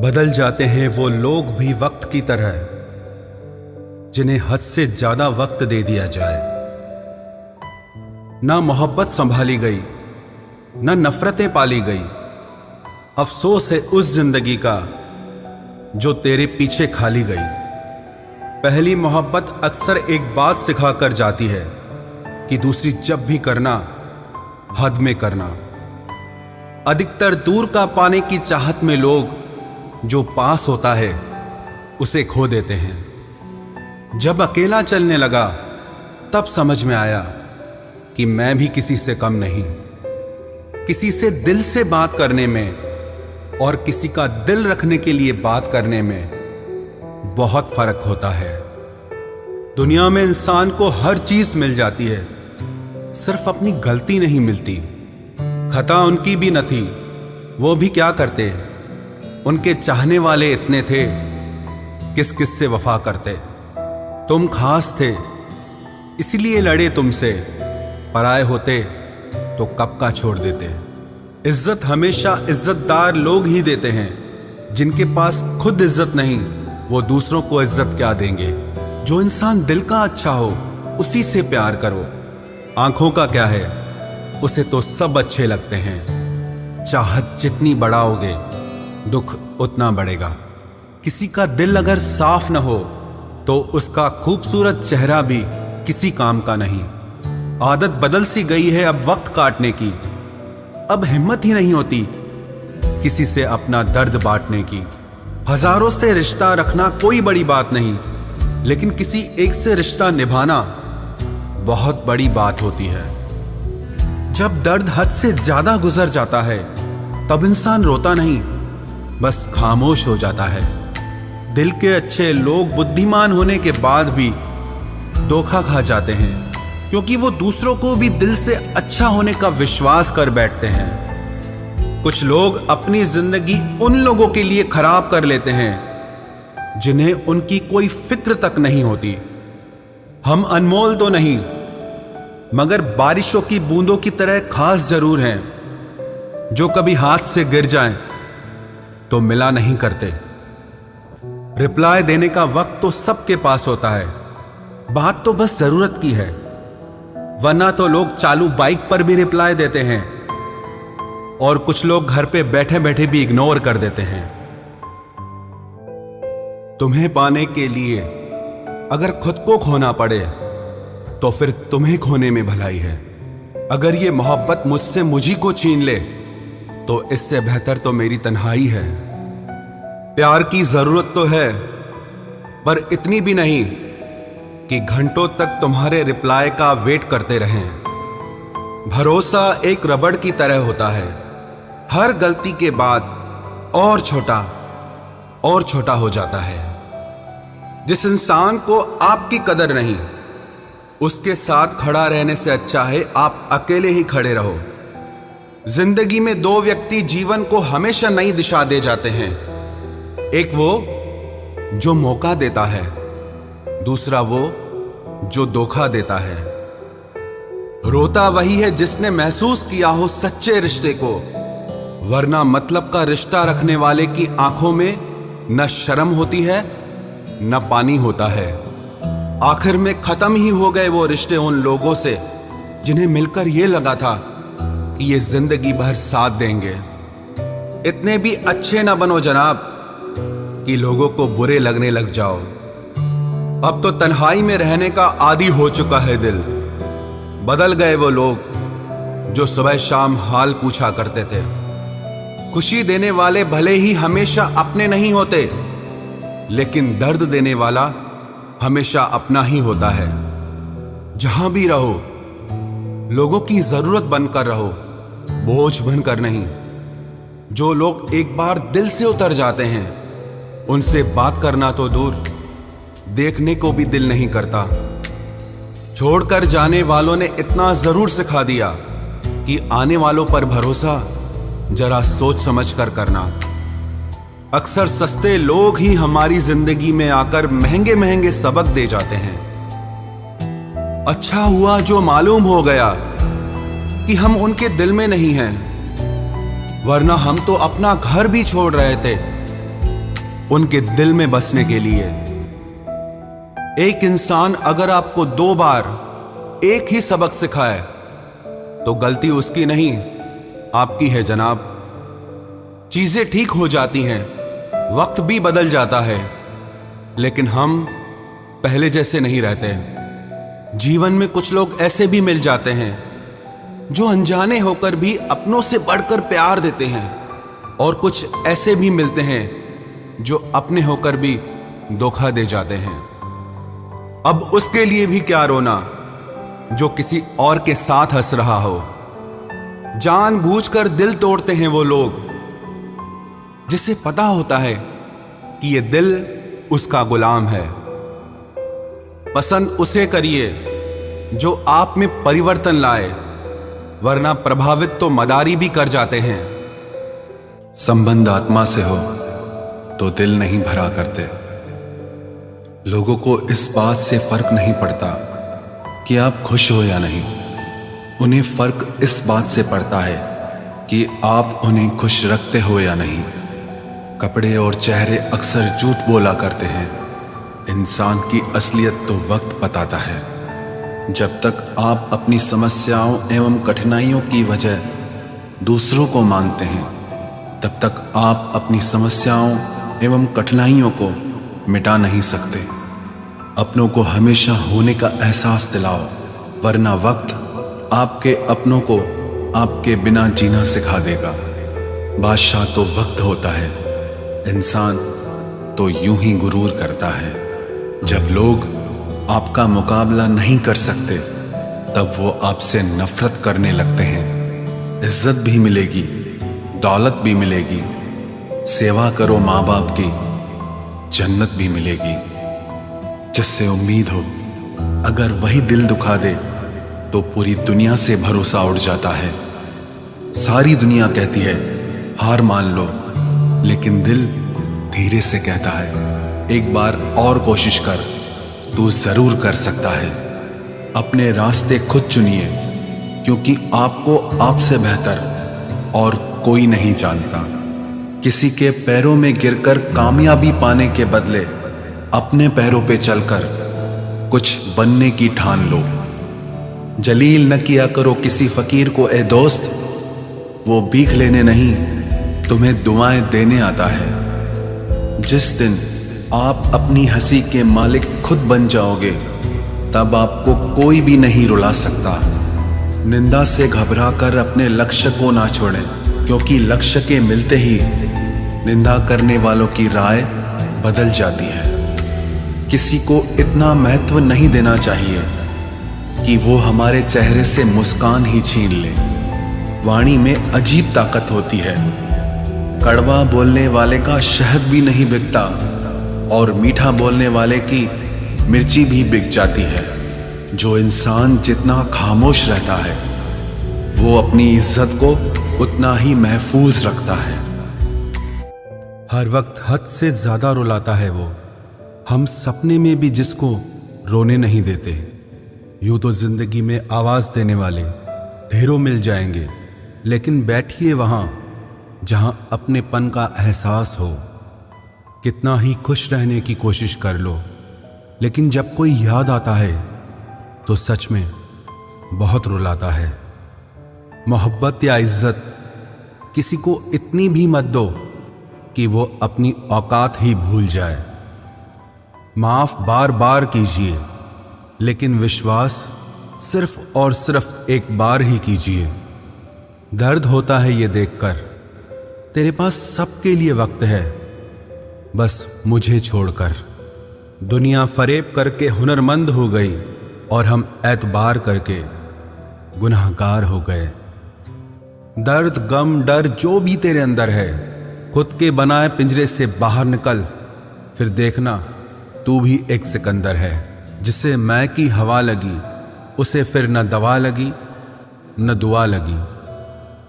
बदल जाते हैं वो लोग भी वक्त की तरह, जिन्हें हद से ज्यादा वक्त दे दिया जाए। ना मोहब्बत संभाली गई, ना नफरतें पाली गई। अफसोस है उस जिंदगी का जो तेरे पीछे खाली गई। पहली मोहब्बत अक्सर एक बात सिखा कर जाती है कि दूसरी जब भी करना, हद में करना। अधिकतर दूर का पाने की चाहत में लोग जो पास होता है उसे खो देते हैं। जब अकेला चलने लगा तब समझ में आया कि मैं भी किसी से कम नहीं। किसी से दिल से बात करने में और किसी का दिल रखने के लिए बात करने में बहुत फर्क होता है। दुनिया में इंसान को हर चीज मिल जाती है, सिर्फ अपनी गलती नहीं मिलती। खता उनकी भी न थी, वो भी क्या करते। उनके चाहने वाले इतने थे, किस किस से वफा करते। तुम खास थे इसलिए लड़े तुमसे, पराए होते तो कब का छोड़ देते। इज्जत हमेशा इज्जतदार लोग ही देते हैं। जिनके पास खुद इज्जत नहीं, वो दूसरों को इज्जत क्या देंगे। जो इंसान दिल का अच्छा हो उसी से प्यार करो। आंखों का क्या है, उसे तो सब अच्छे लगते हैं। चाहत जितनी बढ़ाओगे दुख उतना बढ़ेगा। किसी का दिल अगर साफ न हो तो उसका खूबसूरत चेहरा भी किसी काम का नहीं। आदत बदल सी गई है अब वक्त काटने की। अब हिम्मत ही नहीं होती किसी से अपना दर्द बांटने की। हजारों से रिश्ता रखना कोई बड़ी बात नहीं, लेकिन किसी एक से रिश्ता निभाना बहुत बड़ी बात होती है। जब दर्द हद से ज्यादा गुजर जाता है तब इंसान रोता नहीं, बस खामोश हो जाता है। दिल के अच्छे लोग बुद्धिमान होने के बाद भी धोखा खा जाते हैं, क्योंकि वो दूसरों को भी दिल से अच्छा होने का विश्वास कर बैठते हैं। कुछ लोग अपनी जिंदगी उन लोगों के लिए खराब कर लेते हैं जिन्हें उनकी कोई फिक्र तक नहीं होती। हम अनमोल तो नहीं, मगर बारिशों की बूंदों की तरह खास जरूर हैं, जो कभी हाथ से गिर जाएं तो मिला नहीं करते। रिप्लाई देने का वक्त तो सबके पास होता है, बात तो बस जरूरत की है। वरना तो लोग चालू बाइक पर भी रिप्लाई देते हैं और कुछ लोग घर पे बैठे बैठे भी इग्नोर कर देते हैं। तुम्हें पाने के लिए अगर खुद को खोना पड़े तो फिर तुम्हें खोने में भलाई है। अगर ये मोहब्बत मुझसे मुझी को छीन ले तो इससे बेहतर तो मेरी तन्हाई है। प्यार की जरूरत तो है, पर इतनी भी नहीं कि घंटों तक तुम्हारे रिप्लाई का वेट करते रहें। भरोसा एक रबड़ की तरह होता है, हर गलती के बाद और छोटा हो जाता है। जिस इंसान को आपकी कदर नहीं, उसके साथ खड़ा रहने से अच्छा है आप अकेले ही खड़े रहो। जिंदगी में दो व्यक्ति जीवन को हमेशा नई दिशा दे जाते हैं। एक वो जो मौका देता है, दूसरा वो जो धोखा देता है। रोता वही है जिसने महसूस किया हो सच्चे रिश्ते को, वरना मतलब का रिश्ता रखने वाले की आंखों में न शर्म होती है न पानी होता है। आखिर में खत्म ही हो गए वो रिश्ते उन लोगों से जिन्हें मिलकर ये लगा था कि ये जिंदगी भर साथ देंगे। इतने भी अच्छे ना बनो जनाब कि लोगों को बुरे लगने लग जाओ। अब तो तन्हाई में रहने का आदी हो चुका है दिल। बदल गए वो लोग जो सुबह शाम हाल पूछा करते थे। खुशी देने वाले भले ही हमेशा अपने नहीं होते, लेकिन दर्द देने वाला हमेशा अपना ही होता है। जहां भी रहो लोगों की जरूरत बनकर रहो, बोझ बनकर नहीं। जो लोग एक बार दिल से उतर जाते हैं उनसे बात करना तो दूर, देखने को भी दिल नहीं करता। छोड़कर जाने वालों ने इतना जरूर सिखा दिया कि आने वालों पर भरोसा जरा सोच समझ कर करना। अक्सर सस्ते लोग ही हमारी जिंदगी में आकर महंगे महंगे सबक दे जाते हैं। अच्छा हुआ जो मालूम हो गया कि हम उनके दिल में नहीं हैं, वरना हम तो अपना घर भी छोड़ रहे थे उनके दिल में बसने के लिए। एक इंसान अगर आपको 2 बार एक ही सबक सिखाए तो गलती उसकी नहीं, आपकी है जनाब। चीजें ठीक हो जाती हैं, वक्त भी बदल जाता है, लेकिन हम पहले जैसे नहीं रहते। जीवन में कुछ लोग ऐसे भी मिल जाते हैं जो अनजाने होकर भी अपनों से बढ़कर प्यार देते हैं, और कुछ ऐसे भी मिलते हैं जो अपने होकर भी धोखा दे जाते हैं। अब उसके लिए भी क्या रोना जो किसी और के साथ हंस रहा हो। जानबूझकर दिल तोड़ते हैं वो लोग जिसे पता होता है कि ये दिल उसका गुलाम है। पसंद उसे करिए जो आप में परिवर्तन लाए, वरना प्रभावित तो मदारी भी कर जाते हैं। संबंध आत्मा से हो तो दिल नहीं भरा करते। लोगों को इस बात से फर्क नहीं पड़ता कि आप खुश हो या नहीं, उन्हें फर्क इस बात से पड़ता है कि आप उन्हें खुश रखते हो या नहीं। कपड़े और चेहरे अक्सर झूठ बोला करते हैं, इंसान की असलियत तो वक्त बताता है। जब तक आप अपनी समस्याओं एवं कठिनाइयों की वजह दूसरों को मानते हैं, तब तक आप अपनी समस्याओं एवं कठिनाइयों को मिटा नहीं सकते। अपनों को हमेशा होने का एहसास दिलाओ, वरना वक्त आपके अपनों को आपके बिना जीना सिखा देगा। बादशाह तो वक्त होता है, इंसान तो यूं ही गुरूर करता है। जब लोग आपका मुकाबला नहीं कर सकते, तब वो आपसे नफरत करने लगते हैं। इज्जत भी मिलेगी, दौलत भी मिलेगी, सेवा करो माँ बाप की, जन्नत भी मिलेगी। जिससे उम्मीद हो, अगर वही दिल दुखा दे तो पूरी दुनिया से भरोसा उड़ जाता है। सारी दुनिया कहती है हार मान लो, लेकिन दिल धीरे से कहता है एक बार और कोशिश कर, तू जरूर कर सकता है। अपने रास्ते खुद चुनिए, क्योंकि आपको आपसे बेहतर और कोई नहीं जानता। किसी के पैरों में गिरकर कामयाबी पाने के बदले अपने पैरों पे चलकर कुछ बनने की ठान लो। जलील न किया करो किसी फकीर को ए दोस्त, वो भीख लेने नहीं तुम्हें दुआएं देने आता है। जिस दिन आप अपनी हंसी के मालिक खुद बन जाओगे, तब आपको कोई भी नहीं रुला सकता। निंदा से घबराकर अपने लक्ष्य को ना छोड़ें, क्योंकि लक्ष्य के मिलते ही निंदा करने वालों की राय बदल जाती है। किसी को इतना महत्व नहीं देना चाहिए कि वो हमारे चेहरे से मुस्कान ही छीन ले। वाणी में अजीब ताकत होती है। कड़वा बोलने वाले का शहद भी नहीं बिकता, और मीठा बोलने वाले की मिर्ची भी बिक जाती है। जो इंसान जितना खामोश रहता है, वो अपनी इज्जत को उतना ही महफूज रखता है। हर वक्त हद से ज्यादा रुलाता है वो, हम सपने में भी जिसको रोने नहीं देते। यूं तो जिंदगी में आवाज देने वाले ढेरों मिल जाएंगे, लेकिन बैठिए वहां जहां अपनेपन का एहसास हो। कितना ही खुश रहने की कोशिश कर लो, लेकिन जब कोई याद आता है तो सच में बहुत रुलाता है। मोहब्बत या इज्जत किसी को इतनी भी मत दो कि वो अपनी औकात ही भूल जाए। माफ बार बार कीजिए, लेकिन विश्वास सिर्फ और सिर्फ एक बार ही कीजिए। दर्द होता है ये देखकर तेरे पास सबके लिए वक्त है, बस मुझे छोड़कर। दुनिया फरेब करके हुनरमंद हो गई और हम एतबार करके गुनाहगार हो गए। दर्द गम डर जो भी तेरे अंदर है, खुद के बनाए पिंजरे से बाहर निकल, फिर देखना तू भी एक सिकंदर है। जिसे मैं की हवा लगी, उसे फिर न दवा लगी न दुआ लगी।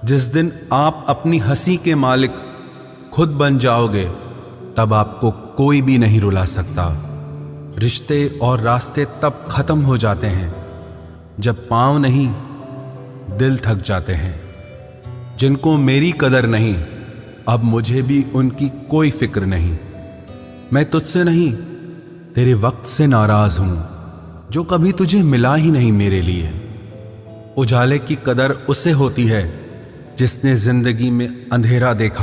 जिस दिन आप अपनी हंसी के मालिक खुद बन जाओगे, तब आपको कोई भी नहीं रुला सकता। रिश्ते और रास्ते तब खत्म हो जाते हैं जब पांव नहीं दिल थक जाते हैं। जिनको मेरी कदर नहीं, अब मुझे भी उनकी कोई फिक्र नहीं। मैं तुझसे नहीं, तेरे वक्त से नाराज हूं, जो कभी तुझे मिला ही नहीं मेरे लिए। उजाले की कदर उसे होती है जिसने जिंदगी में अंधेरा देखा।